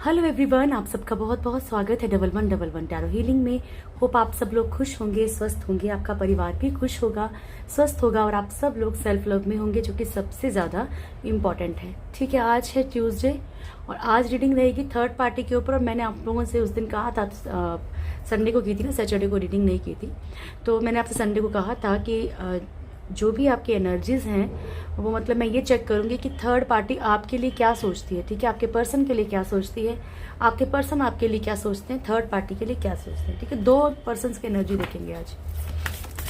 Hello everyone, आप सबका बहुत बहुत स्वागत है 1111 टैरो हीलिंग में। होप आप सब लोग खुश होंगे, स्वस्थ होंगे, आपका परिवार भी खुश होगा, स्वस्थ होगा और आप सब लोग सेल्फ लव में होंगे, जो कि सबसे ज़्यादा इम्पॉर्टेंट है। ठीक है, आज है ट्यूसडे और आज रीडिंग रहेगी थर्ड पार्टी के ऊपर। और मैंने आप लोगों से उस दिन कहा था, संडे को की थी ना, सैटरडे को रीडिंग नहीं की थी, तो मैंने आपसे संडे को कहा था कि जो भी आपकी एनर्जीज हैं वो मतलब मैं ये चेक करूँगी कि थर्ड पार्टी आपके लिए क्या सोचती है। ठीक है, आपके पर्सन के लिए क्या सोचती है, आपके पर्सन आपके लिए क्या सोचते हैं, थर्ड पार्टी के लिए क्या सोचते हैं। ठीक है, 2 पर्सन्स की एनर्जी देखेंगे आज।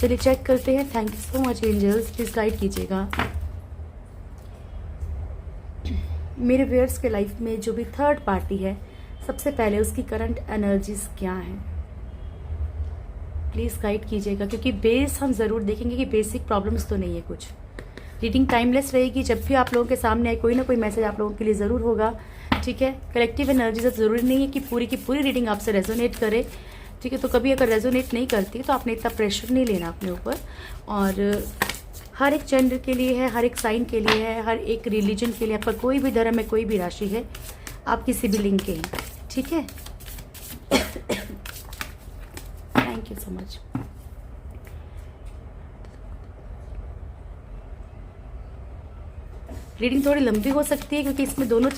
चलिए चेक करते हैं। Thank you so much angels, please guide कीजिएगा। मेरे व्यूअर्स के लाइफ में जो भी थर्ड पार्टी है, सबसे पहले उसकी करंट एनर्जीज क्या है, प्लीज़ गाइड कीजिएगा, क्योंकि बेस हम ज़रूर देखेंगे कि बेसिक प्रॉब्लम्स तो नहीं है कुछ। रीडिंग टाइमलेस रहेगी, जब भी आप लोगों के सामने आए कोई ना कोई मैसेज आप लोगों के लिए ज़रूर होगा। ठीक है, कलेक्टिव एनर्जी से ज़रूरी नहीं है कि पूरी की पूरी रीडिंग आपसे रेजोनेट करे। ठीक है, तो कभी अगर रेजोनेट नहीं करती तो आपने इतना प्रेशर नहीं लेना अपने ऊपर। और हर एक जेंडर के लिए है, हर एक साइन के लिए है, हर एक रिलीजन के लिए, आपका कोई भी धर्म है, कोई भी राशि है, आप किसी भी लिंग के हैं। ठीक है, thank you so much. Reading थोड़ी लंबी हो सकती है क्योंकि इसमें दोनों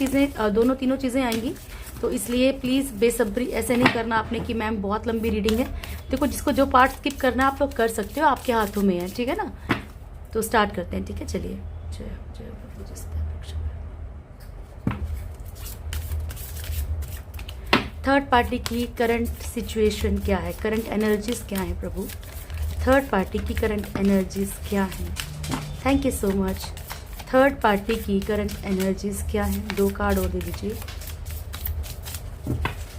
तीनों चीज़ें आएंगी, तो इसलिए प्लीज़ बेसब्री ऐसे नहीं करना आपने कि मैम बहुत लंबी रीडिंग है। देखो, जिसको जो पार्ट स्किप करना है आप लोग कर सकते हो, आपके हाथों में है। ठीक है ना, तो स्टार्ट करते हैं। ठीक है, चलिए। थर्ड पार्टी की करंट सिचुएशन क्या है, करंट एनर्जीज क्या है प्रभु, थर्ड पार्टी की करंट एनर्जीज क्या है। Thank you so much. Third party की करंट एनर्जीज क्या है, 2 कार्ड और दे दीजिए।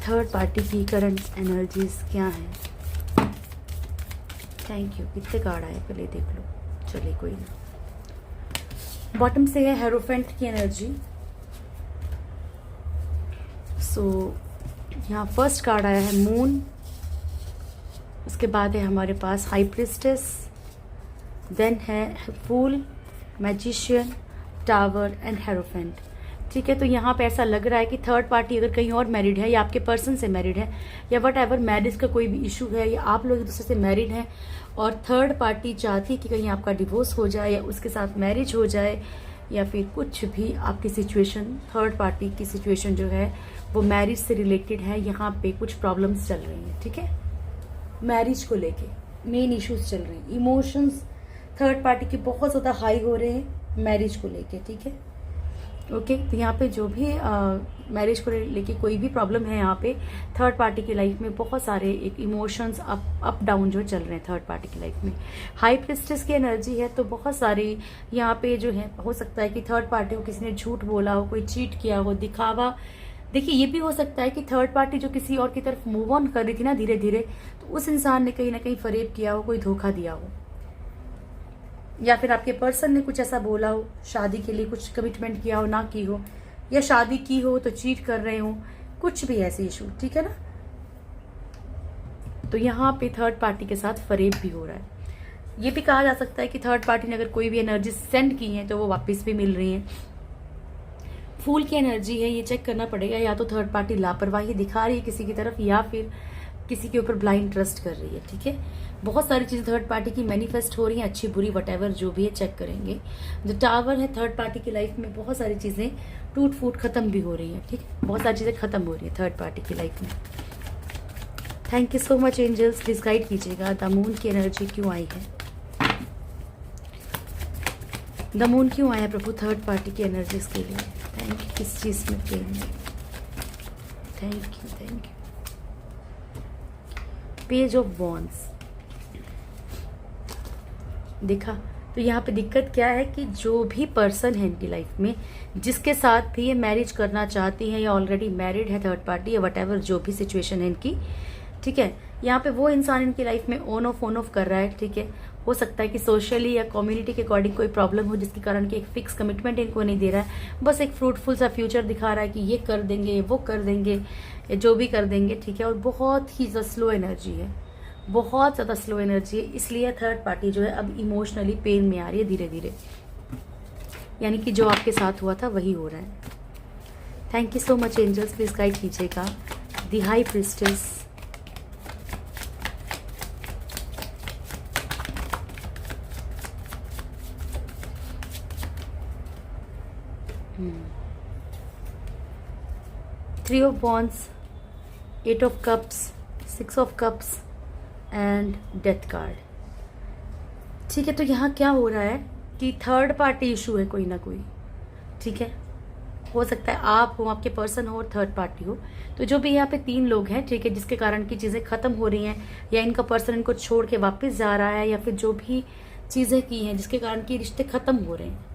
थर्ड पार्टी की करंट एनर्जीज क्या है। Thank you. कितने कार्ड आए पहले देख लो। चलिए कोई ना। बॉटम से है हेरोफेंट की एनर्जी। सो यहाँ फर्स्ट कार्ड आया है मून, उसके बाद है हमारे पास हाई प्रिस्टेस, देन है फूल, मैजिशियन, टावर एंड हेरोफेंट। ठीक है, तो यहाँ पे ऐसा लग रहा है कि थर्ड पार्टी अगर कहीं और मैरिड है या आपके पर्सन से मैरिड है या वट एवर मैरिज का कोई भी इशू है या आप लोग एक दूसरे से मैरिड हैं और थर्ड पार्टी चाहती है कि कहीं आपका डिवोर्स हो जाए या उसके साथ मैरिज हो जाए या फिर कुछ भी आपकी सिचुएशन, थर्ड पार्टी की सिचुएशन जो है वो मैरिज से रिलेटेड है। यहाँ पे कुछ प्रॉब्लम्स चल रही हैं। ठीक है, मैरिज को लेके मेन इश्यूज चल रहे हैं, इमोशंस थर्ड पार्टी के बहुत ज़्यादा हाई हो रहे हैं मैरिज को लेके। ठीक है, ओके, तो यहाँ पे जो भी मैरिज को लेके कोई भी प्रॉब्लम है, यहाँ पे थर्ड पार्टी की लाइफ में बहुत सारे एक इमोशंस अप डाउन जो चल रहे हैं थर्ड पार्टी की लाइफ में। हाई प्रिस्टेस की एनर्जी है, तो बहुत सारी यहाँ पे जो है हो सकता है कि थर्ड पार्टी को किसी ने झूठ बोला हो, कोई चीट किया हो, दिखावा। देखिए, ये भी हो सकता है कि थर्ड पार्टी जो किसी और की तरफ मूव ऑन कर रही थी ना धीरे धीरे, तो उस इंसान ने कहीं ना कहीं फरेब किया हो, कोई धोखा दिया हो, या फिर आपके पर्सन ने कुछ ऐसा बोला हो, शादी के लिए कुछ कमिटमेंट किया हो, ना की हो, या शादी की हो तो चीट कर रहे हो, कुछ भी ऐसे इशू। ठीक है ना, तो यहाँ पे थर्ड पार्टी के साथ फरेब भी हो रहा है। ये भी कहा जा सकता है कि थर्ड पार्टी ने अगर कोई भी एनर्जी सेंड की है तो वो वापस भी मिल रही है। फूल की एनर्जी है, ये चेक करना पड़ेगा, या तो थर्ड पार्टी लापरवाही दिखा रही है किसी की तरफ या फिर किसी के ऊपर ब्लाइंड ट्रस्ट कर रही है। ठीक है, बहुत सारी चीजें थर्ड पार्टी की मैनिफेस्ट हो रही हैं, अच्छी बुरी वटेवर जो भी है चेक करेंगे। जो टावर है, थर्ड पार्टी की लाइफ में बहुत सारी चीजें टूट फूट खत्म भी हो रही हैं। ठीक है, बहुत सारी चीजें खत्म हो रही है थर्ड पार्टी की लाइफ में। Thank you so much angels, please guide कीजिएगा द मून की एनर्जी क्यों आई है, द मून क्यों आया प्रभु थर्ड पार्टी की एनर्जीज के लिए। Thank you. किस चीज में प्रेम है, thank you thank you. Page of wands देखा, तो यहाँ पे दिक्कत क्या है कि जो भी पर्सन है इनकी लाइफ में, जिसके साथ भी ये मैरिज करना चाहती हैं या ऑलरेडी मैरिड है थर्ड पार्टी या वट एवर जो भी सिचुएशन है इनकी, ठीक है, यहाँ पे वो इंसान इनकी लाइफ में ऑन ऑफ कर रहा है। ठीक है, हो सकता है कि सोशली या कम्युनिटी के अकॉर्डिंग कोई प्रॉब्लम हो जिसके कारण कि एक फिक्स कमिटमेंट इनको नहीं दे रहा है, बस एक फ्रूटफुल सा फ्यूचर दिखा रहा है कि ये कर देंगे, वो कर देंगे, जो भी कर देंगे। ठीक है, और बहुत ही स्लो एनर्जी है, बहुत ज़्यादा स्लो एनर्जी है, इसलिए थर्ड पार्टी जो है अब इमोशनली पेन में आ रही है धीरे धीरे, यानी कि जो आपके साथ हुआ था वही हो रहा है। Thank you so much angels, please guide कीजिएगा the high priestess. Three of wands, eight of cups, six of cups and death card. ठीक है, तो यहाँ क्या हो रहा है कि थर्ड पार्टी इशू है कोई ना कोई। ठीक है, हो सकता है आप हो, आपके पर्सन हो और थर्ड पार्टी हो। तो जो भी यहाँ पे तीन लोग हैं, ठीक है, जिसके कारण की चीज़ें खत्म हो रही हैं, या इनका पर्सन इनको छोड़ के वापस जा रहा है, या फिर जो भी चीज़ें की हैं जिसके कारण की रिश्ते खत्म हो रहे हैं।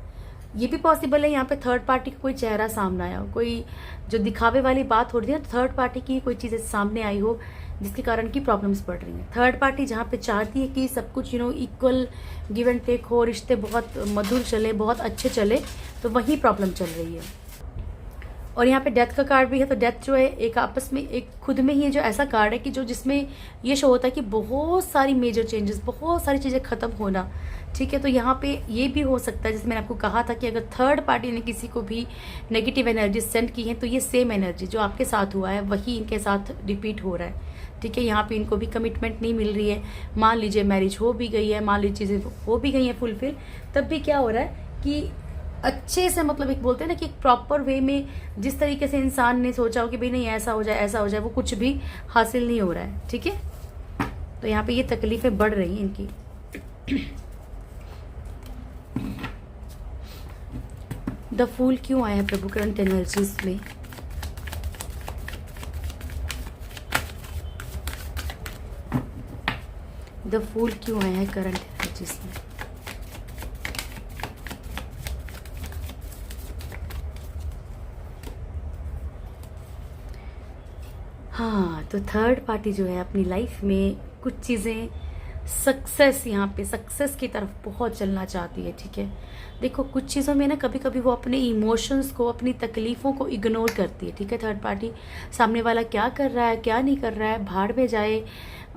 ये भी पॉसिबल है यहाँ पे थर्ड पार्टी का कोई चेहरा सामने आया हो, कोई जो दिखावे वाली बात हो रही है, तो थर्ड पार्टी की कोई चीज़ें सामने आई हो जिसके कारण की प्रॉब्लम्स बढ़ रही हैं। थर्ड पार्टी जहाँ पे चाहती है कि सब कुछ इक्वल गिव एंड टेक हो, रिश्ते बहुत मधुर चले, बहुत अच्छे चले, तो वही प्रॉब्लम चल रही है। और यहाँ पे डेथ का कार्ड भी है, तो डेथ जो है एक आपस में एक खुद में ही जो ऐसा कार्ड है कि जो जिसमें ये शो होता है कि बहुत सारी मेजर चेंजेस, बहुत सारी चीज़ें खत्म होना। ठीक है, तो यहाँ पे ये भी हो सकता है, जैसे मैंने आपको कहा था कि अगर थर्ड पार्टी ने किसी को भी नेगेटिव एनर्जी सेंड की है, तो ये सेम एनर्जी जो आपके साथ हुआ है वही इनके साथ रिपीट हो रहा है। ठीक है, यहाँ पे इनको भी कमिटमेंट नहीं मिल रही है। मान लीजिए मैरिज हो भी गई है, मान लीजिए चीज़ें हो भी गई हैं फुलफिल, तब भी क्या हो रहा है कि अच्छे से, मतलब एक बोलते हैं ना कि एक प्रॉपर वे में जिस तरीके से इंसान ने सोचा हो कि भाई नहीं ऐसा हो जाए ऐसा हो जाए, वो कुछ भी हासिल नहीं हो रहा है। ठीक है, तो यहाँ पे ये तकलीफें बढ़ रही हैं इनकी। द फूल क्यों आया है प्रभु करंट एनर्जीज में? द फूल क्यों आया है करंट एनर्जीज में? हाँ, तो थर्ड पार्टी जो है अपनी लाइफ में कुछ चीज़ें सक्सेस, यहाँ पे सक्सेस की तरफ बहुत चलना चाहती है। ठीक है, देखो कुछ चीज़ों में ना कभी कभी वो अपने इमोशंस को, अपनी तकलीफ़ों को इग्नोर करती है। ठीक है, थर्ड पार्टी सामने वाला क्या कर रहा है क्या नहीं कर रहा है, भाड़ में जाए,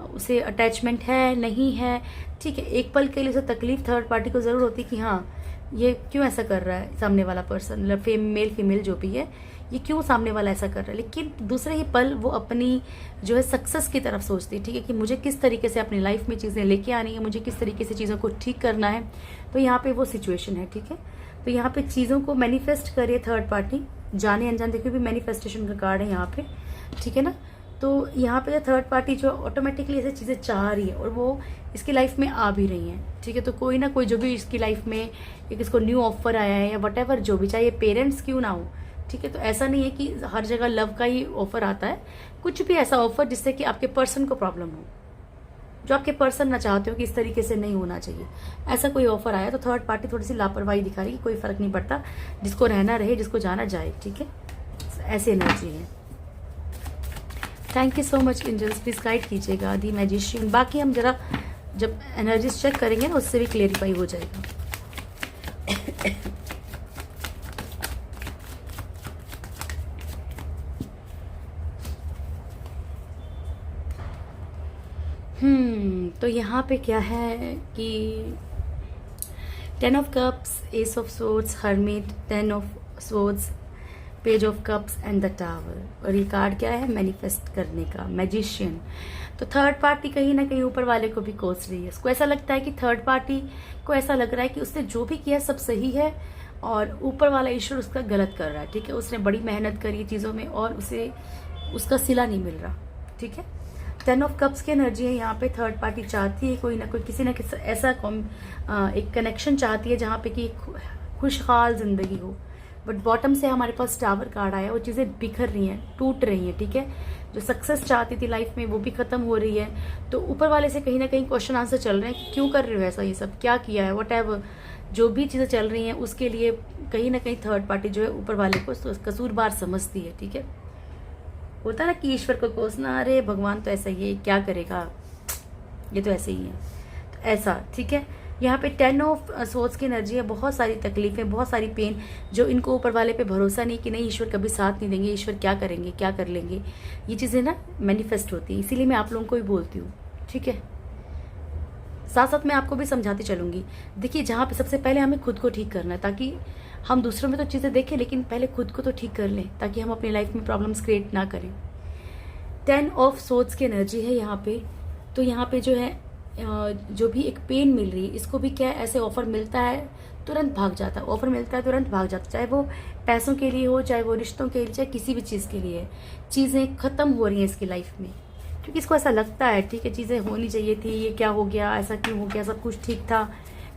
उसे अटैचमेंट है नहीं है। ठीक है, एक पल के लिए उसे तकलीफ थर्ड पार्टी को ज़रूर होती है कि हाँ ये क्यों ऐसा कर रहा है सामने वाला पर्सन, मेल फीमेल जो भी है, ये क्यों सामने वाला ऐसा कर रहा है। लेकिन दूसरे ही पल वो अपनी जो है सक्सेस की तरफ सोचती है। ठीक है, कि मुझे किस तरीके से अपनी लाइफ में चीज़ें लेके आनी है, मुझे किस तरीके से चीज़ों को ठीक करना है। तो यहाँ पे वो सिचुएशन है। ठीक है, तो यहाँ पे चीज़ों को मैनिफेस्ट करे थर्ड पार्टी, जाने अनजान। देखिए भी मैनिफेस्टेशन का कार्ड है यहाँ पे। ठीक है ना, तो यहाँ पे थर्ड पार्टी जो ऑटोमेटिकली ऐसे चीज़ें चाह रही है और वो इसकी लाइफ में आ भी रही हैं। ठीक है, तो कोई ना कोई जो भी इसकी लाइफ में एक इसको न्यू ऑफर आया है या वट जो भी, चाहे ये पेरेंट्स क्यों ना हो। ठीक है, तो ऐसा नहीं है कि हर जगह लव का ही ऑफर आता है, कुछ भी ऐसा ऑफर जिससे कि आपके पर्सन को प्रॉब्लम हो, जो आपके पर्सन ना चाहते हो कि इस तरीके से नहीं होना चाहिए, ऐसा कोई ऑफर आया, तो थर्ड पार्टी थोड़ी सी लापरवाही दिखा रही है। कोई फर्क नहीं पड़ता, जिसको रहना रहे, जिसको जाना जाए। ठीक है, ऐसी एनर्जी है। Thank you so much angels, please guide कीजिएगा दी मैजिशियन। बाकी हम जरा जब एनर्जीज चेक करेंगे ना उससे भी क्लेरिफाई हो जाएगा। तो यहाँ पे क्या है कि 10 of cups, S of swords, hermit, 10 of swords, page of cups and the tower. और ये कार्ड क्या है? मैनिफेस्ट करने का, मैजिशियन। तो थर्ड पार्टी कहीं ना कहीं ऊपर वाले को भी कोस रही है। उसको ऐसा लगता है कि थर्ड पार्टी को ऐसा लग रहा है कि उसने जो भी किया सब सही है और ऊपर वाला ईश्वर उसका गलत कर रहा है। ठीक है, उसने बड़ी मेहनत करी चीज़ों में और उसे उसका सिला नहीं मिल रहा। ठीक है, 10 ऑफ कप्स की एनर्जी है यहाँ पे। थर्ड पार्टी चाहती है कोई ना कोई किसी ना किसी ऐसा एक कनेक्शन चाहती है जहाँ पे कि खुशहाल जिंदगी हो। बट बॉटम से हमारे पास टावर कार्ड आया, वो चीज़ें बिखर रही हैं, टूट रही हैं। ठीक है, जो सक्सेस चाहती थी लाइफ में वो भी खत्म हो रही है। तो ऊपर वाले से कहीं ना कहीं क्वेश्चन आंसर चल रहे हैं कि क्यों कर रहे हो ऐसा, ये सब क्या किया है, वट जो भी चीज़ें चल रही हैं उसके लिए कहीं ना कहीं थर्ड पार्टी जो है ऊपर वाले को कसूरवार समझती है। ठीक है, होता है ना कि ईश्वर को कोसना, अरे भगवान तो ऐसा ही है, क्या करेगा, ये तो ऐसे ही है, तो ऐसा। ठीक है, यहाँ पे 10 ऑफ सोर्ड्स की एनर्जी है। बहुत सारी तकलीफें, बहुत सारी पेन, जो इनको ऊपर वाले पे भरोसा नहीं कि नहीं ईश्वर कभी साथ नहीं देंगे, ईश्वर क्या करेंगे, क्या कर लेंगे, ये चीज़ें ना मैनिफेस्ट होती है। इसीलिए मैं आप लोगों को भी बोलती हूँ। ठीक है, साथ साथ मैं आपको भी समझाती चलूँगी। देखिए, जहाँ पे सबसे पहले हमें खुद को ठीक करना है ताकि हम दूसरों में तो चीज़ें देखें, लेकिन पहले खुद को तो ठीक कर लें ताकि हम अपनी लाइफ में प्रॉब्लम्स क्रिएट ना करें। 10 ऑफ सोर्ड्स की एनर्जी है यहाँ पे। तो यहाँ पे जो है जो भी एक पेन मिल रही है, इसको भी क्या ऐसे ऑफर मिलता है तुरंत भाग जाता है, ऑफर मिलता है तुरंत भाग जाता है, चाहे वो पैसों के लिए हो, चाहे वो रिश्तों के लिए, चाहे किसी भी चीज़ के लिए। चीज़ें खत्म हो रही हैं इसकी लाइफ में, क्योंकि इसको ऐसा लगता है ठीक है चीज़ें होनी चाहिए थी, ये क्या हो गया, ऐसा क्यों हो गया, सब कुछ ठीक था,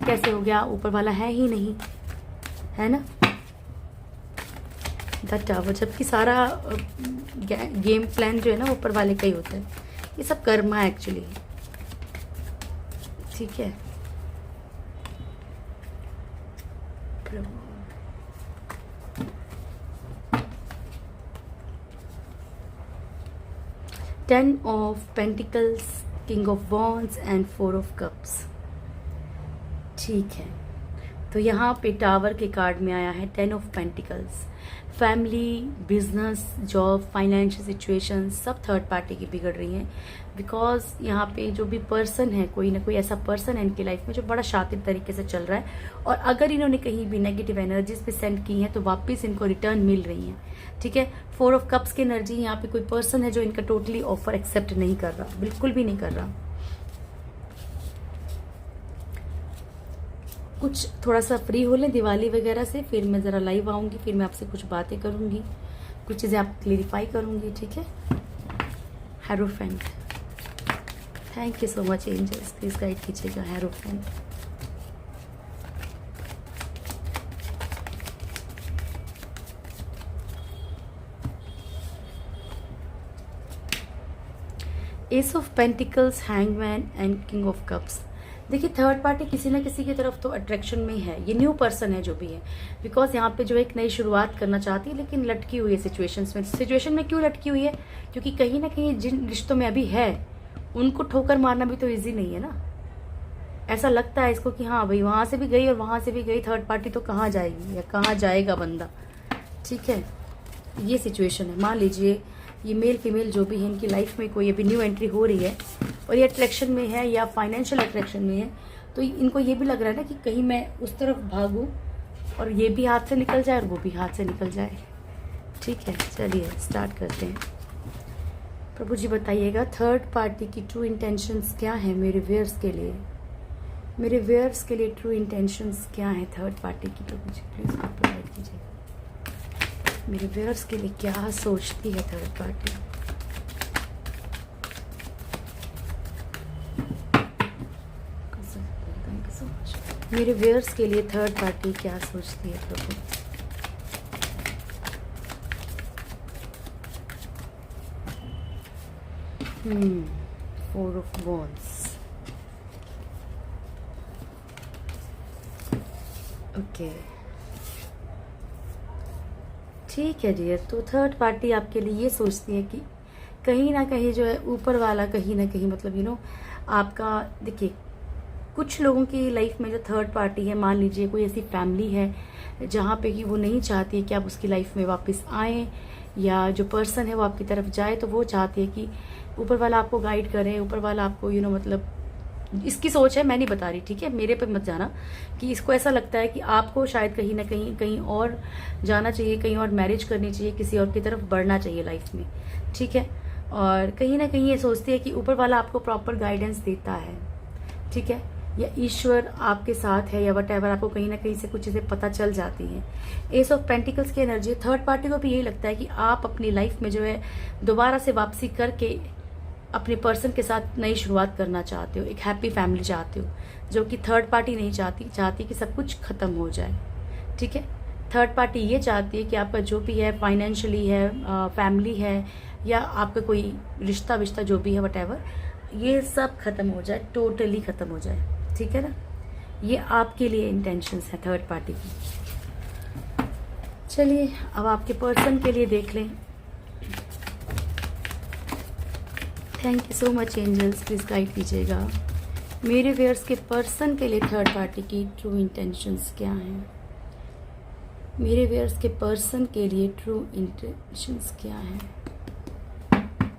कैसे हो गया, ऊपर वाला है ही नहीं, है ना। द टावर, जबकि सारा गेम प्लान जो है ना ऊपर वाले का ही होता है, ये सब कर्मा है एक्चुअली, ठीक है। Ten of pentacles, king of wands and 4 of cups, ठीक है। तो यहाँ पे टावर के कार्ड में आया है 10 of pentacles. Family, business, job, financial situation सब थर्ड पार्टी की बिगड़ रही हैं, बिकॉज यहाँ पे जो भी पर्सन है, कोई ना कोई ऐसा पर्सन है इनकी लाइफ में जो बड़ा शातिर तरीके से चल रहा है, और अगर इन्होंने कहीं भी नेगेटिव एनर्जीज पे सेंड की हैं तो वापस इनको रिटर्न मिल रही हैं, ठीक है। 4 ऑफ कप्स की एनर्जी, यहाँ पे कोई पर्सन है जो इनका टोटली ऑफर एक्सेप्ट नहीं कर रहा, बिल्कुल भी नहीं कर रहा। कुछ थोड़ा सा फ्री हो लें दिवाली वगैरह से, फिर मैं ज़रा लाइव आऊँगी, फिर मैं आपसे कुछ बातें करूँगी, कुछ चीज़ें आप क्लेरिफाई करूँगी, ठीक है। Hierophant, thank you so much angels, please guide कीजिएगा। Hierophant, ace of pentacles, hangman and king of cups. देखिए थर्ड पार्टी किसी ना किसी की तरफ तो अट्रैक्शन में है, ये न्यू पर्सन है जो भी है, बिकॉज यहाँ पे जो एक नई शुरुआत करना चाहती है, लेकिन लटकी हुई है सिचुएशन में क्यों लटकी हुई है, क्योंकि कहीं ना कहीं जिन रिश्तों में अभी है उनको ठोकर मारना भी तो ईजी नहीं है ना। ऐसा लगता है इसको कि हाँ भाई वहाँ से भी गई और वहाँ से भी गई, थर्ड पार्टी तो कहाँ जाएगी या कहाँ जाएगा बंदा, ठीक है। ये सिचुएशन है। मान लीजिए ये मेल फीमेल जो भी है इनकी लाइफ में कोई अभी न्यू एंट्री हो रही है और ये अट्रैक्शन में है या फाइनेंशियल अट्रैक्शन में है, तो इनको ये भी लग रहा है ना कि कहीं मैं उस तरफ भागूं और ये भी हाथ से निकल जाए और वो भी हाथ से निकल जाए, ठीक है। चलिए स्टार्ट करते हैं। प्रभु जी बताइएगा थर्ड पार्टी की ट्रू इंटेंशंस क्या है मेरे व्यूअर्स के लिए, मेरे व्यूअर्स के लिए ट्रू इंटेंशंस क्या है थर्ड पार्टी की। प्रभु जी प्लीज प्रोवाइड कीजिए, मेरे व्यूअर्स के लिए क्या सोचती है थर्ड पार्टी। मेरे व्यूअर्स के लिए थर्ड पार्टी क्या सोचती है प्रभु। फोर ऑफ वॉन्ड्स, ओके ठीक है डियर। तो थर्ड पार्टी आपके लिए ये सोचती है कि कहीं ना कहीं जो है ऊपर वाला कहीं ना कहीं मतलब आपका, देखिए कुछ लोगों की लाइफ में जो थर्ड पार्टी है, मान लीजिए कोई ऐसी फैमिली है जहाँ पे कि वो नहीं चाहती है कि आप उसकी लाइफ में वापस आएँ, या जो पर्सन है वो आपकी तरफ जाए, तो वो चाहती है कि ऊपर वाला आपको गाइड करे, ऊपर वाला आपको मतलब इसकी सोच है, मैं नहीं बता रही, ठीक है, मेरे पे मत जाना, कि इसको ऐसा लगता है कि आपको शायद कहीं ना कहीं और जाना चाहिए, कहीं और मैरिज करनी चाहिए, किसी और की तरफ बढ़ना चाहिए लाइफ में, ठीक है। और कहीं ना कहीं ये सोचती है कि ऊपर वाला आपको प्रॉपर गाइडेंस देता है, ठीक है, या ईश्वर आपके साथ है या वटएवर, आपको कहीं ना कहीं से कुछ चीज़ें पता चल जाती हैं। एस ऑफ पेंटिकल्स की एनर्जी, थर्ड पार्टी को भी यही लगता है कि आप अपनी लाइफ में जो है दोबारा से वापसी करके अपने पर्सन के साथ नई शुरुआत करना चाहते हो, एक हैप्पी फैमिली चाहते हो, जो कि थर्ड पार्टी नहीं चाहती कि सब कुछ खत्म हो जाए, ठीक है। थर्ड पार्टी ये चाहती है कि आपका जो भी है फाइनेंशियली है, फैमिली है, या आपका कोई रिश्ता जो भी है वटएवर, ये सब खत्म हो जाए, टोटली खत्म हो जाए, ठीक है ना। ये आपके लिए इंटेंशंस है थर्ड पार्टी की। चलिए अब आपके पर्सन के लिए देख लें। Thank you so much angels, please guide कीजिएगा मेरे व्यूअर्स के पर्सन के लिए थर्ड पार्टी की ट्रू इंटेंशंस क्या हैं। मेरे व्यूअर्स के पर्सन के लिए ट्रू इंटेंशंस क्या हैं।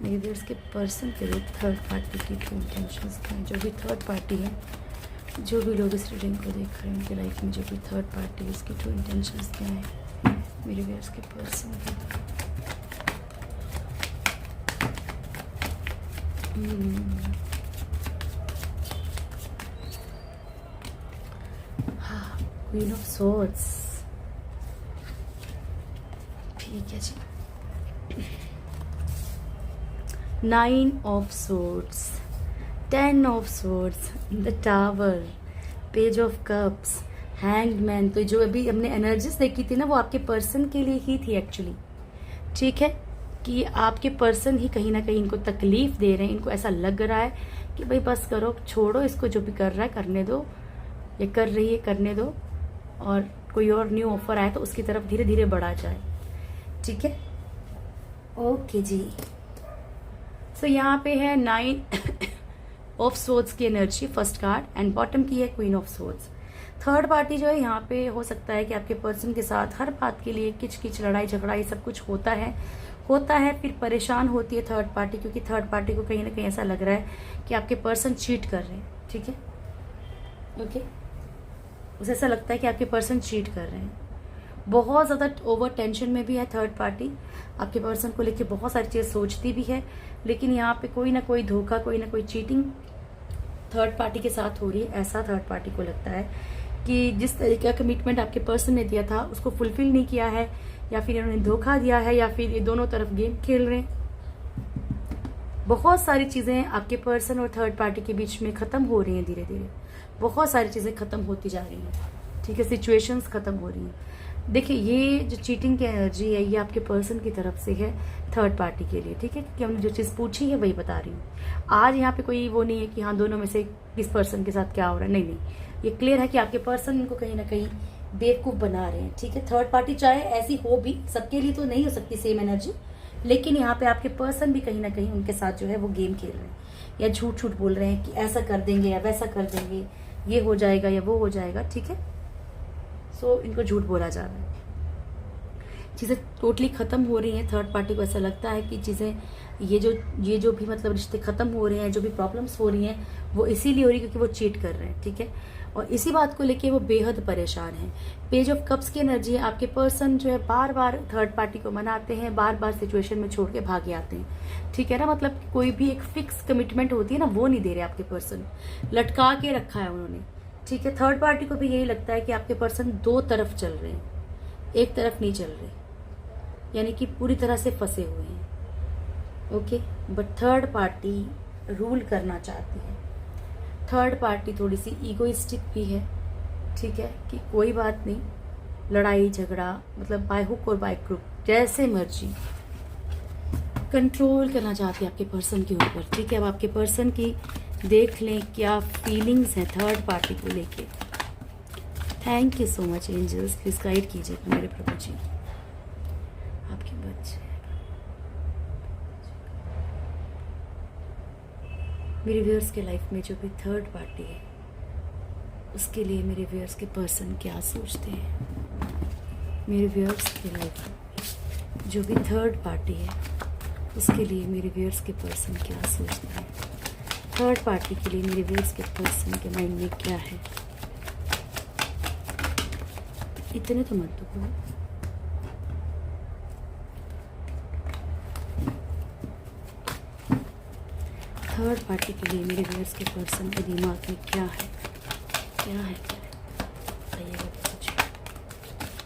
मेरे व्यूअर्स के पर्सन के लिए थर्ड पार्टी की ट्रू इंटेंशंस क्या हैं। जो भी थर्ड पार्टी है जो भी लोग इस रीडिंग को देख रहे हैं उनकी लाइफ में जो भी थर्ड पार्टी, उसकी ट्रू इंटेंशंस क्या है मेरे व्यूअर्स के पर्सन की। हाँ, क्वीन ऑफ सोर्ड्स। ठीक है जी। 9 of swords, 10 of swords, the tower, page of cups, hanged man. तो जो अभी हमने एनर्जीज देखी थी ना, वो आपके पर्सन के लिए ही थी एक्चुअली। ठीक है, कि आपके पर्सन ही कहीं ना कहीं इनको तकलीफ दे रहे हैं। इनको ऐसा लग रहा है कि भाई बस करो, छोड़ो इसको, जो भी कर रहा है करने दो, ये कर रही है करने दो, और कोई और न्यू ऑफर आए तो उसकी तरफ धीरे धीरे बढ़ा जाए। ठीक है, ओके जी। सो यहाँ पे है 9 ऑफ सोर्ड्स की energy first card, and bottom की है queen of swords. Third party जो है यहाँ पे हो सकता है कि आपके पर्सन के साथ हर बात के लिए किच किच, लड़ाई झगड़ा, ये सब कुछ होता है। फिर परेशान होती है थर्ड पार्टी, क्योंकि थर्ड पार्टी को कहीं ना कहीं ऐसा लग रहा है कि आपके पर्सन चीट कर रहे हैं। ठीक है, ओके, उसे ऐसा लगता है कि आपके पर्सन चीट कर रहे हैं। बहुत ज़्यादा ओवर टेंशन में भी है थर्ड पार्टी, आपके पर्सन को लेके बहुत सारी चीज़ सोचती भी है, लेकिन यहाँ पे कोई ना कोई धोखा, कोई ना कोई चीटिंग थर्ड पार्टी के साथ हो रही है। ऐसा थर्ड पार्टी को लगता है कि जिस तरीके का कमिटमेंट आपके पर्सन ने दिया था उसको फुलफिल नहीं किया है, या फिर इन्होंने धोखा दिया है, या फिर ये दोनों तरफ गेम खेल रहे हैं। बहुत सारी चीज़ें आपके पर्सन और थर्ड पार्टी के बीच में ख़त्म हो रही हैं धीरे धीरे। बहुत सारी चीज़ें ख़त्म होती जा रही हैं। ठीक है, सिचुएशंस ख़त्म हो रही हैं। देखिए, ये जो चीटिंग की एनर्जी है ये आपके पर्सन की तरफ से है थर्ड पार्टी के लिए। ठीक है, कि हमने जो चीज़ पूछी है वही बता रही हूँ। आज यहाँ पे कोई वो नहीं है कि हाँ दोनों में से किस पर्सन के साथ क्या हो रहा है, नहीं, ये क्लियर है कि आपके पर्सन इनको कहीं ना कहीं बेवकूफ़ बना रहे हैं। ठीक है, थर्ड पार्टी चाहे ऐसी हो भी, सबके लिए तो नहीं हो सकती सेम एनर्जी, लेकिन यहाँ पे आपके पर्सन भी कहीं ना कहीं उनके साथ जो है वो गेम खेल रहे हैं, या झूठ बोल रहे हैं कि ऐसा कर देंगे या वैसा कर देंगे, ये हो जाएगा या वो हो जाएगा। ठीक है, सो इनको झूठ बोला जा रहा है। चीज़ें टोटली ख़त्म हो रही हैं। थर्ड पार्टी को ऐसा लगता है कि चीज़ें ये जो भी मतलब रिश्ते ख़त्म हो रहे हैं, जो भी प्रॉब्लम्स हो रही हैं, वो इसीलिए हो रही है क्योंकि वो चीट कर रहे हैं। ठीक है, और इसी बात को लेके वो बेहद परेशान हैं। पेज ऑफ कप्स की एनर्जी है, आपके पर्सन जो है बार बार थर्ड पार्टी को मनाते हैं, बार बार सिचुएशन में छोड़ के भागे आते हैं। ठीक है ना, मतलब कोई भी एक फिक्स कमिटमेंट होती है ना, वो नहीं दे रहे आपके पर्सन, लटका के रखा है उन्होंने। ठीक है, थर्ड पार्टी को भी यही लगता है कि आपके पर्सन दो तरफ चल रहे हैं, एक तरफ नहीं चल रहे, यानी कि पूरी तरह से फंसे हुए हैं। Okay, but third party rule करना चाहती है। थर्ड पार्टी थोड़ी सी ईगोइस्टिक भी है। ठीक है, कि कोई बात नहीं, लड़ाई झगड़ा मतलब बाय हुक और बाय क्रुक जैसे मर्जी कंट्रोल करना चाहती है आपके पर्सन के ऊपर। ठीक है, अब आपके पर्सन की देख लें क्या फीलिंग्स हैं थर्ड पार्टी को लेके। Thank you so much angels, please guide कीजिए मेरे प्रभु जी आपके बच्चे। मेरे व्यूअर्स के लाइफ में जो भी थर्ड पार्टी है उसके लिए मेरे व्यूअर्स के पर्सन क्या सोचते हैं। मेरे व्यूअर्स के लाइफ में जो भी थर्ड पार्टी है उसके लिए मेरे व्यूअर्स के पर्सन क्या सोचते हैं। थर्ड पार्टी के लिए मेरे व्यूअर्स के पर्सन के माइंड में क्या है, इतने तो मत दो। थर्ड पार्टी के लिए मेरे व्यूअर्स के पर्सन के दिमाग में क्या है, क्या है बताइएगा कुछ।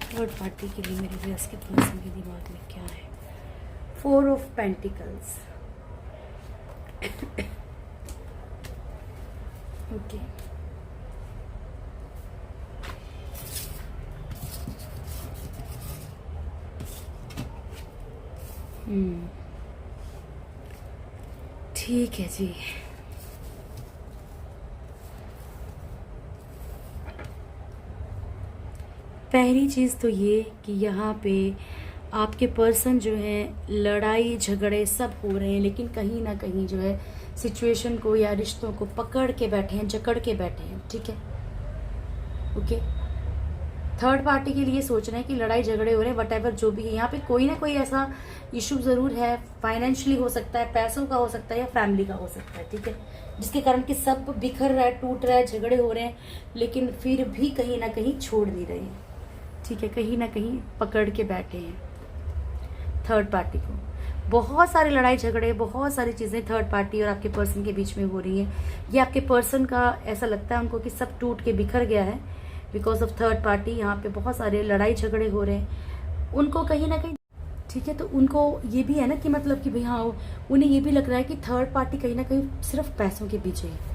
थर्ड पार्टी के लिए मेरे व्यूअर्स के पर्सन के दिमाग में क्या है। 4 ऑफ पेंटिकल्स। ओके, ठीक है जी। पहली चीज़ तो ये कि यहाँ पे आपके पर्सन जो है लड़ाई झगड़े सब हो रहे हैं, लेकिन कहीं ना कहीं जो है सिचुएशन को या रिश्तों को पकड़ के बैठे हैं, जकड़ के बैठे हैं। ठीक है, ओके। थर्ड पार्टी के लिए सोच रहे हैं कि लड़ाई झगड़े हो रहे हैं, वट एवर जो भी है, यहाँ पे कोई ना कोई ऐसा इशू जरूर है। फाइनेंशियली हो सकता है, पैसों का हो सकता है, या फैमिली का हो सकता है, ठीक है, जिसके कारण कि सब बिखर रहा है, टूट रहा है, झगड़े हो रहे हैं, लेकिन फिर भी कहीं ना कहीं छोड़ नहीं रहे हैं, ठीक है, कहीं ना कहीं पकड़ के बैठे हैं थर्ड पार्टी को। बहुत सारे लड़ाई झगड़े, बहुत सारी चीज़ें थर्ड पार्टी और आपके पर्सन के बीच में हो रही हैं। ये आपके पर्सन का ऐसा लगता है उनको कि सब टूट के बिखर गया है बिकॉज ऑफ थर्ड पार्टी। यहाँ पे बहुत सारे लड़ाई झगड़े हो रहे हैं उनको कहीं ना कहीं, ठीक है। तो उनको ये भी है ना कि मतलब कि भाई हाँ, उन्हें ये भी लग रहा है कि थर्ड पार्टी कहीं ना कहीं सिर्फ पैसों के पीछे है,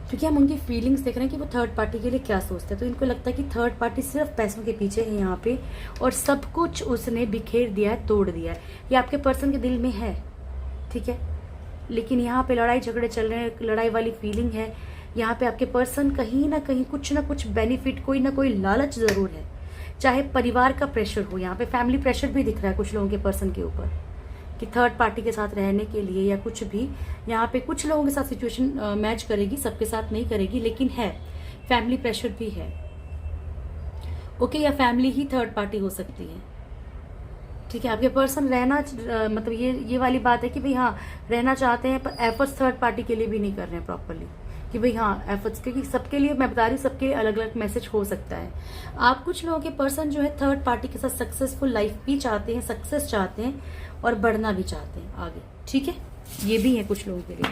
क्योंकि हम उनकी फीलिंग्स देख रहे हैं कि वो थर्ड पार्टी के लिए क्या सोचते हैं। तो इनको लगता है कि थर्ड पार्टी सिर्फ पैसों के पीछे है यहाँ पे, और सब कुछ उसने बिखेर दिया है, तोड़ दिया है। ये आपके पर्सन के दिल में है, ठीक है, लेकिन यहाँ पे लड़ाई झगड़े चल रहे हैं, लड़ाई वाली फीलिंग है। यहाँ पे आपके पर्सन कहीं ना कहीं कुछ ना कुछ बेनिफिट, कोई ना कोई लालच जरूर है, चाहे परिवार का प्रेशर हो। यहाँ पे फैमिली प्रेशर भी दिख रहा है कुछ लोगों के पर्सन के ऊपर कि थर्ड पार्टी के साथ रहने के लिए या कुछ भी। यहाँ पे कुछ लोगों के साथ सिचुएशन मैच करेगी, सबके साथ नहीं करेगी, लेकिन है फैमिली प्रेशर भी है, ओके। या फैमिली ही थर्ड पार्टी हो सकती है, ठीक है। आपके पर्सन रहना मतलब ये वाली बात है कि भाई हाँ, रहना चाहते हैं पर एफर्ट्स थर्ड पार्टी के लिए भी नहीं कर रहे हैं प्रॉपरली, कि भाई हाँ एफर्ट्स, क्योंकि सबके लिए मैं बता रही हूँ, सबके अलग अलग मैसेज हो सकता है। आप कुछ लोगों के पर्सन जो है थर्ड पार्टी के साथ सक्सेसफुल लाइफ भी चाहते हैं, सक्सेस चाहते हैं और बढ़ना भी चाहते हैं आगे, ठीक है। ये भी है कुछ लोगों के लिए।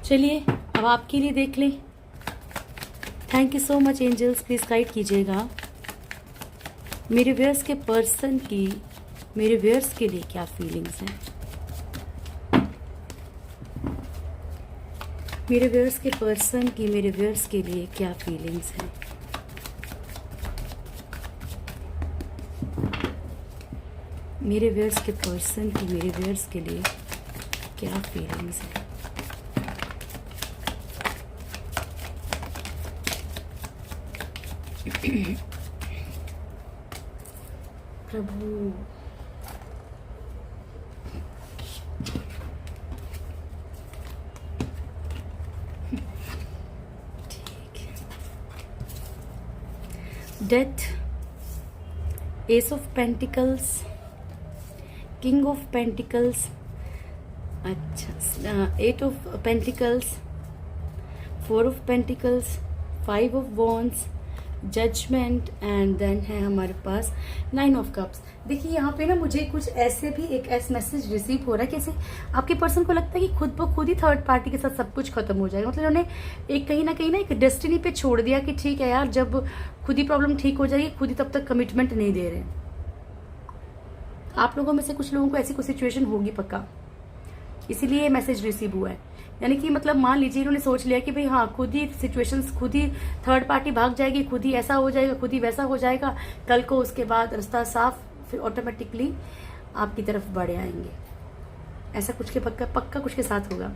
चलिए अब आपके लिए देख लें। Thank you so much angels, please guide कीजिएगा मेरे व्यूअर्स के पर्सन की, मेरे व्यूअर्स के लिए क्या फीलिंग्स हैं, मेरे व्यूअर्स के पर्सन की मेरे व्यूअर्स के लिए क्या फीलिंग्स हैं। मेरे व्यूअर्स के पर्सन की मेरे व्यूअर्स के लिए क्या फीलिंग्स हैं। प्रभु death, ace of pentacles, king of pentacles, अच्छा, eight of pentacles, four of pentacles, five of wands, judgement, and then है हमारे पास नाइन ऑफ कप्स। देखिए यहाँ पे ना मुझे कुछ ऐसे भी एक ऐसा मैसेज रिसीव हो रहा है कि जैसे आपके पर्सन को लगता है कि खुद ब खुद ही थर्ड पार्टी के साथ सब कुछ खत्म हो जाएगा। मतलब उन्होंने एक कहीं ना एक डेस्टिनी पे छोड़ दिया कि ठीक है यार, जब खुद ही प्रॉब्लम ठीक हो जाएगी, खुद ही तब तक कमिटमेंट नहीं दे रहे। आप लोगों में से कुछ लोगों को ऐसी कोई सिचुएशन होगी पक्का, इसीलिए ये मैसेज रिसीव हुआ है। यानी कि मतलब मान लीजिए इन्होंने सोच लिया कि भाई हाँ, खुद ही सिचुएशंस, खुद ही थर्ड पार्टी भाग जाएगी, खुद ही ऐसा हो जाएगा, खुद ही वैसा हो जाएगा, कल को उसके बाद रास्ता साफ, फिर ऑटोमेटिकली आपकी तरफ बढ़े आएंगे। ऐसा कुछ के पक्का कुछ के साथ होगा,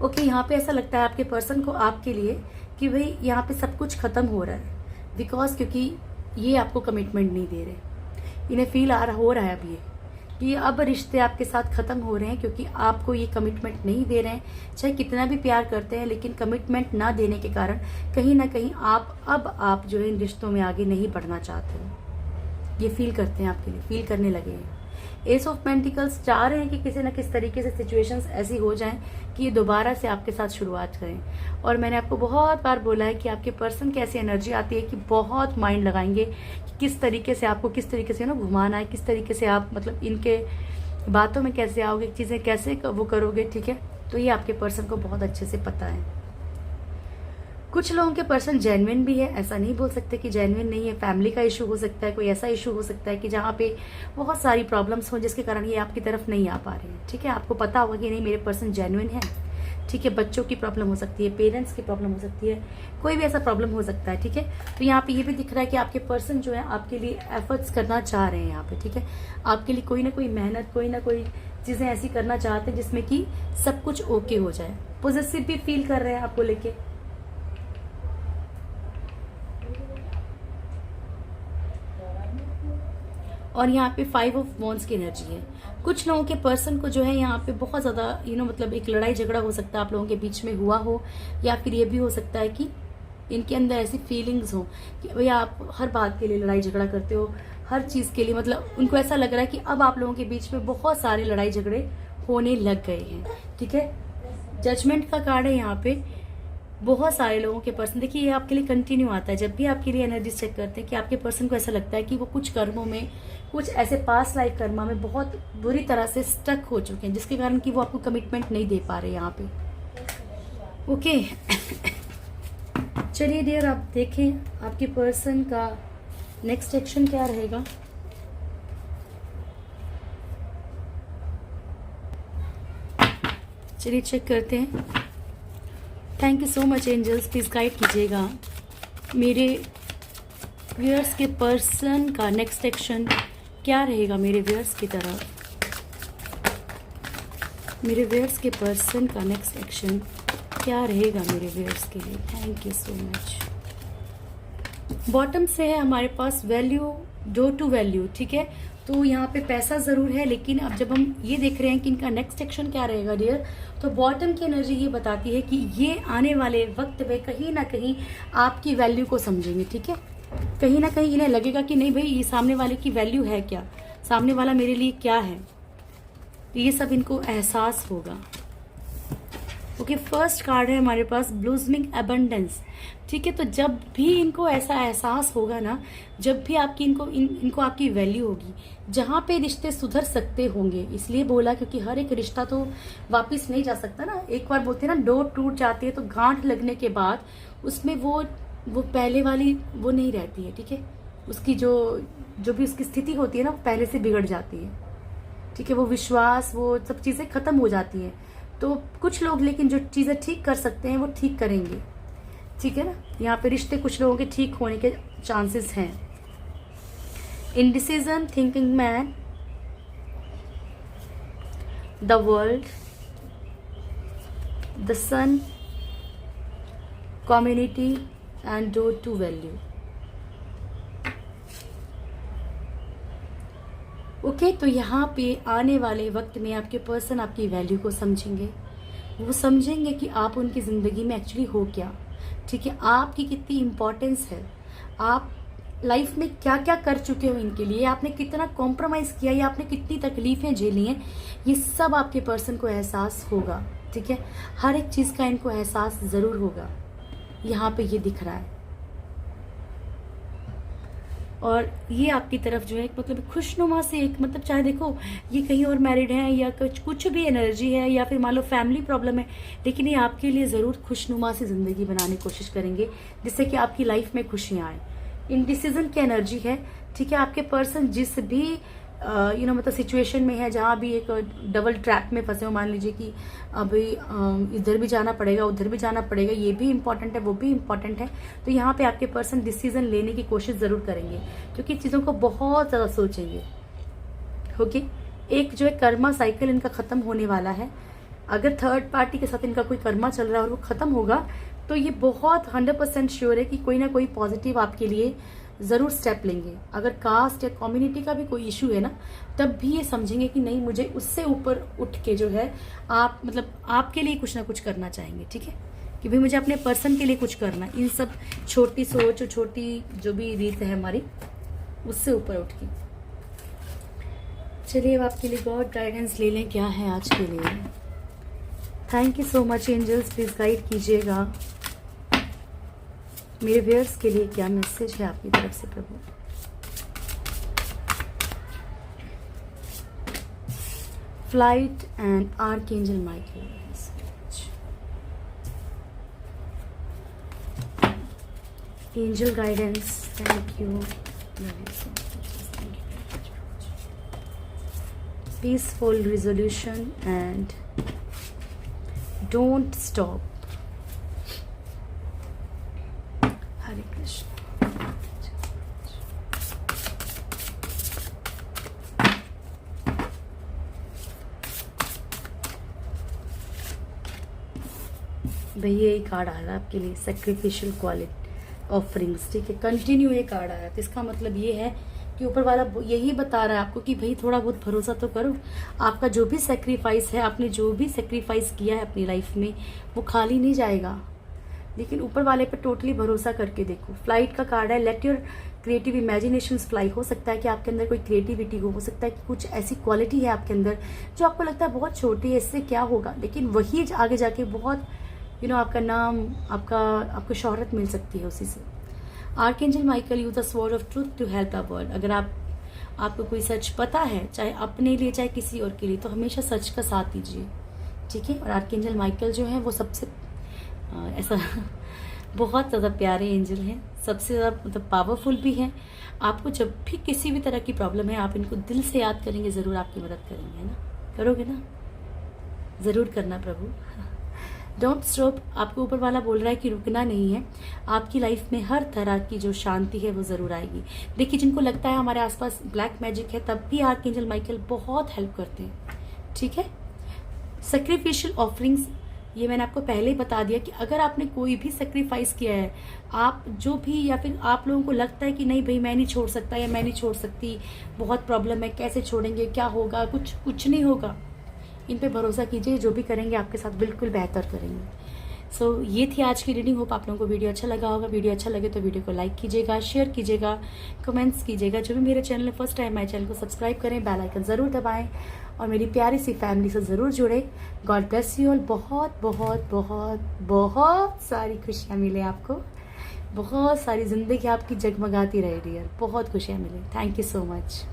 ओके। यहाँ पे ऐसा लगता है आपके पर्सन को आपके लिए कि भाई यहाँ पे सब कुछ खत्म हो रहा है, बिकॉज क्योंकि ये आपको कमिटमेंट नहीं दे रहे, इन्हें फील हो रहा है अब ये कि अब रिश्ते आपके साथ खत्म हो रहे हैं, क्योंकि आपको ये कमिटमेंट नहीं दे रहे हैं। चाहे कितना भी प्यार करते हैं, लेकिन कमिटमेंट ना देने के कारण कहीं ना कहीं आप जो है इन रिश्तों में आगे नहीं बढ़ना चाहते हो। ये फील करते हैं आपके लिए, फील करने लगे हैं। एस ऑफ पेंटिकल्स चाह रहे हैं कि किसी न किसी तरीके से सिचुएशंस ऐसी हो जाएं कि ये दोबारा से आपके साथ शुरुआत करें। और मैंने आपको बहुत बार बोला है कि आपके पर्सन की ऐसी एनर्जी आती है कि बहुत माइंड लगाएंगे कि किस तरीके से आपको, किस तरीके से ना घुमाना है, किस तरीके से आप मतलब इनके बातों में कैसे आओगे, चीज़ें कैसे वो करोगे, ठीक है। तो ये आपके पर्सन को बहुत अच्छे से पता है। कुछ लोगों के पर्सन जेन्युइन भी है, ऐसा नहीं बोल सकते कि जेन्युइन नहीं है। फैमिली का इशू हो सकता है, कोई ऐसा इशू हो सकता है कि जहाँ पे बहुत सारी प्रॉब्लम्स हो, जिसके कारण ये आपकी तरफ नहीं आ पा रहे हैं, ठीक है। आपको पता होगा कि नहीं मेरे पर्सन जेन्युइन है, ठीक है। बच्चों की प्रॉब्लम हो सकती है, पेरेंट्स की प्रॉब्लम हो सकती है, कोई भी ऐसा प्रॉब्लम हो सकता है, ठीक है। तो यहाँ पे ये भी दिख रहा है कि आपके पर्सन जो है आपके लिए एफर्ट्स करना चाह रहे हैं यहाँ पे, ठीक है। आपके लिए कोई ना कोई मेहनत, कोई ना कोई चीज़ें ऐसी करना चाहते हैं जिसमें कि सब कुछ ओके हो जाए। पॉजिटिव भी फील कर रहे हैं आपको लेके, और यहाँ पे फाइव ऑफ वॉन्ड्स की एनर्जी है। कुछ लोगों के पर्सन को जो है यहाँ पे बहुत ज़्यादा मतलब एक लड़ाई झगड़ा हो सकता है आप लोगों के बीच में हुआ हो, या फिर ये भी हो सकता है कि इनके अंदर ऐसी फीलिंग्स हो कि भैया आप हर बात के लिए लड़ाई झगड़ा करते हो, हर चीज़ के लिए, मतलब उनको ऐसा लग रहा है कि अब आप लोगों के बीच में बहुत सारे लड़ाई झगड़े होने लग गए हैं। ठीक है, जजमेंट का कार्ड है यहाँ पे। बहुत सारे लोगों के पर्सन, देखिए ये आपके लिए कंटिन्यू आता है। जब भी आपके लिए एनर्जी चेक करते हैं कि आपके पर्सन को ऐसा लगता है कि वो कुछ कर्मों में, कुछ ऐसे पास्ट लाइफ कर्मा में बहुत बुरी तरह से स्टक हो चुके हैं, जिसके कारण कि वो आपको कमिटमेंट नहीं दे पा रहे यहाँ पे। ओके चलिए डियर, आप देखें आपके पर्सन का नेक्स्ट एक्शन क्या रहेगा। चलिए चेक करते हैं। Thank you so much angels, please guide कीजिएगा मेरे व्यूअर्स के पर्सन का नेक्स्ट एक्शन क्या रहेगा। मेरे व्यूअर्स की तरफ, मेरे व्यूअर्स के पर्सन का नेक्स्ट एक्शन क्या रहेगा मेरे व्यूअर्स के लिए। Thank you so much. Bottom से है हमारे पास वैल्यू, डो टू वैल्यू। ठीक है, तो यहाँ पे पैसा ज़रूर है, लेकिन अब जब हम ये देख रहे हैं कि इनका नेक्स्ट एक्शन क्या रहेगा डियर, तो बॉटम की एनर्जी ये बताती है कि ये आने वाले वक्त में कहीं ना कहीं आपकी वैल्यू को समझेंगे। ठीक है, कहीं ना कहीं इन्हें लगेगा कि नहीं भाई ये सामने वाले की वैल्यू है क्या, सामने वाला मेरे लिए क्या है, तो ये सब इनको एहसास होगा। ओके, फर्स्ट कार्ड है हमारे पास ब्लूजमिंग एबंडेंस। ठीक है, तो जब भी इनको ऐसा एहसास होगा ना, जब भी आपकी इनको आपकी वैल्यू होगी, जहाँ पे रिश्ते सुधर सकते होंगे, इसलिए बोला क्योंकि हर एक रिश्ता तो वापस नहीं जा सकता ना। एक बार बोलते हैं ना, डोर टूट जाती है तो गांठ लगने के बाद उसमें वो पहले वाली वो नहीं रहती है। ठीक है, उसकी जो भी उसकी स्थिति होती है ना, वो पहले से बिगड़ जाती है। ठीक है, वो विश्वास, वो सब चीज़ें खत्म हो जाती हैं। तो कुछ लोग लेकिन जो चीज़ें ठीक कर सकते हैं वो ठीक करेंगे। ठीक है ना, यहाँ पे रिश्ते कुछ लोगों के ठीक होने के चांसेस हैं। Indecision, thinking man, the world, the sun, community and do to value. Okay, तो यहाँ पे आने वाले वक्त में आपके पर्सन आपकी वैल्यू को समझेंगे। वो समझेंगे कि आप उनकी ज़िंदगी में एक्चुअली हो क्या। ठीक है, आपकी कितनी इम्पोर्टेंस है, आप लाइफ में क्या क्या कर चुके हो इनके लिए, आपने कितना कॉम्प्रोमाइज़ किया या आपने कितनी तकलीफ़ें झेली हैं, ये सब आपके पर्सन को एहसास होगा। ठीक है, हर एक चीज़ का इनको एहसास ज़रूर होगा। यहाँ पे ये दिख रहा है, और ये आपकी तरफ जो है मतलब खुशनुमा से एक, मतलब चाहे देखो ये कहीं और मैरिड है या कुछ भी एनर्जी है, या फिर मान लो फैमिली प्रॉब्लम है, लेकिन ये आपके लिए ज़रूर खुशनुमा से ज़िंदगी बनाने की कोशिश करेंगे, जिससे कि आपकी लाइफ में खुशियाँ आए। इंडिसीजन की एनर्जी है। ठीक है, आपके पर्सन जिस भी मतलब सिचुएशन में है, जहाँ भी एक डबल ट्रैप में फंसे हो, मान लीजिए कि अभी इधर भी जाना पड़ेगा, उधर भी जाना पड़ेगा, ये भी इम्पॉर्टेंट है, वो भी इम्पॉर्टेंट है, तो यहाँ पे आपके पर्सन डिसीजन लेने की कोशिश ज़रूर करेंगे, क्योंकि चीज़ों को बहुत ज़्यादा सोचेंगे। ओके, एक जो है कर्मा साइकिल इनका ख़त्म होने वाला है। अगर थर्ड पार्टी के साथ इनका कोई कर्मा चल रहा है और वो ख़त्म होगा, तो ये बहुत 100% श्योर है कि कोई ना कोई पॉजिटिव आपके लिए ज़रूर स्टेप लेंगे। अगर कास्ट या कम्युनिटी का भी कोई इशू है ना, तब भी ये समझेंगे कि नहीं, मुझे उससे ऊपर उठ के जो है आप मतलब आपके लिए कुछ ना कुछ करना चाहेंगे। ठीक है, कि भाई मुझे अपने पर्सन के लिए कुछ करना है, इन सब छोटी सोच और छोटी जो भी रीत है हमारी, उससे ऊपर उठ के। चलिए अब आपके लिए गॉड गाइडेंस ले लें, क्या है आज के लिए। Thank you so much angels, please guide कीजिएगा मेरे व्यूअर्स के लिए, क्या मैसेज है आपकी तरफ से प्रभु। Flight and archangel Michael, angel guidance, thank you. Peaceful resolution and don't stop. Hare Krishna. भैया ये कार्ड आ रहा है आपके लिए, सेक्रीफिशियल क्वालिटी ऑफरिंग्स। ठीक है, कंटिन्यू ये कार्ड आ रहा है, तो इसका मतलब ये है कि ऊपर वाला यही बता रहा है आपको कि भाई थोड़ा बहुत भरोसा तो करो। आपका जो भी सेक्रीफाइस है, आपने जो भी सेक्रीफाइस किया है अपनी लाइफ में, वो खाली नहीं जाएगा। लेकिन ऊपर वाले पे टोटली भरोसा करके देखो। फ्लाइट का कार्ड है, let your creative imaginations fly. हो सकता है कि आपके अंदर कोई क्रिएटिविटी हो सकता है कि कुछ ऐसी क्वालिटी है आपके अंदर जो आपको लगता है बहुत छोटी है, इससे क्या होगा, लेकिन वही आगे जाके बहुत आपका नाम, आपको शोहरत मिल सकती है उसी से। Archangel Michael, use the sword of truth to help the world. अगर आपको कोई सच पता है, चाहे अपने लिए चाहे किसी और के लिए, तो हमेशा सच का साथ दीजिए, ठीक है। और आर्कएंजल माइकल जो है वो सबसे ऐसा बहुत ज़्यादा प्यारे एंजल हैं, सबसे ज़्यादा मतलब पावरफुल भी हैं। आपको जब भी किसी भी तरह की प्रॉब्लम है, आप इनको दिल से याद करेंगे, ज़रूर आपकी मदद करेंगे, है ना। करोगे ना, ज़रूर करना प्रभु। Don't stop. आपको ऊपर वाला बोल रहा है कि रुकना नहीं है। आपकी लाइफ में हर तरह की जो शांति है वो ज़रूर आएगी। देखिए, जिनको लगता है हमारे आसपास ब्लैक मैजिक है, तब भी आर्कएंजल माइकल बहुत हेल्प करते हैं, ठीक है। सेक्रीफिशियल ऑफरिंग्स, ये मैंने आपको पहले ही बता दिया कि अगर आपने कोई भी सेक्रीफाइस किया है, आप जो भी, या फिर आप लोगों को लगता है कि नहीं भाई मैं नहीं छोड़ सकता या मैं नहीं छोड़ सकती, बहुत प्रॉब्लम है, कैसे छोड़ेंगे, क्या होगा, कुछ नहीं होगा, इन पे भरोसा कीजिए। जो भी करेंगे आपके साथ बिल्कुल बेहतर करेंगे। सो ये थी आज की रीडिंग। होप आप लोगों को वीडियो अच्छा लगा होगा। वीडियो अच्छा लगे तो वीडियो को लाइक कीजिएगा, शेयर कीजिएगा, कमेंट्स कीजिएगा। जो भी मेरे चैनल में फर्स्ट टाइम आए, चैनल को सब्सक्राइब करें, बेल आइकन ज़रूर दबाएं और मेरी प्यारी सी फैमिली से ज़रूर जुड़े। God bless you all. बहुत बहुत बहुत बहुत सारी खुशियाँ मिले आपको, बहुत सारी ज़िंदगी आपकी जगमगाती रहे डियर, बहुत खुशियाँ मिले। Thank you so much.